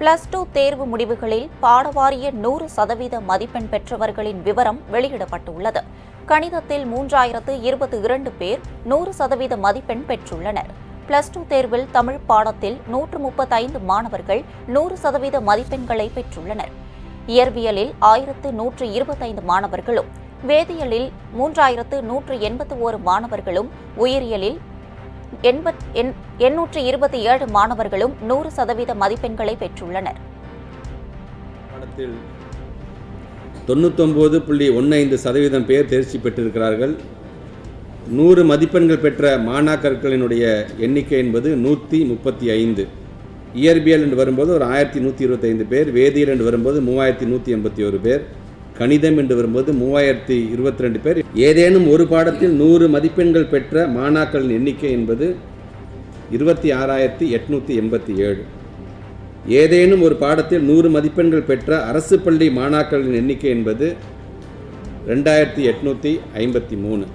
+2 தேர்வு முடிவுகளில் பாடவாரிய 100% மதிப்பெண் பெற்றவர்களின் விவரம் வெளியிடப்பட்டுள்ளது. கணிதத்தில் 3022 பேர் 100% மதிப்பெண் பெற்றுள்ளனர். +2 தேர்வில் தமிழ் பாடத்தில் 135 மாணவர்கள் 100% மதிப்பெண்களை பெற்றுள்ளனர். இயற்பியலில் 1125 மாணவர்களும், வேதியியலில் 3181 மாணவர்களும், உயிரியலில் 827 மாணவர்களும் 100% மதிப்பெண்களை பெற்றுள்ளனர். 99.15% பேர் தேர்ச்சி பெற்றிருக்கிறார்கள். 100 மதிப்பெண்கள் பெற்ற மாணாக்கர்களினுடைய எண்ணிக்கை என்பது 135. இயற்பியல் என்று வரும்போது ஒரு 1125 பேர், வேதியியல் என்று வரும்போது 3181 பேர், கணிதம் என்று வரும்போது 3022 பேர். ஏதேனும் ஒரு பாடத்தில் 100 மதிப்பெண்கள் பெற்ற மாணாக்கரின் எண்ணிக்கை என்பது 26,887. ஏதேனும் ஒரு பாடத்தில் 100 மதிப்பெண்கள் பெற்ற அரசு பள்ளி மாணாக்கரின் எண்ணிக்கை என்பது 2853.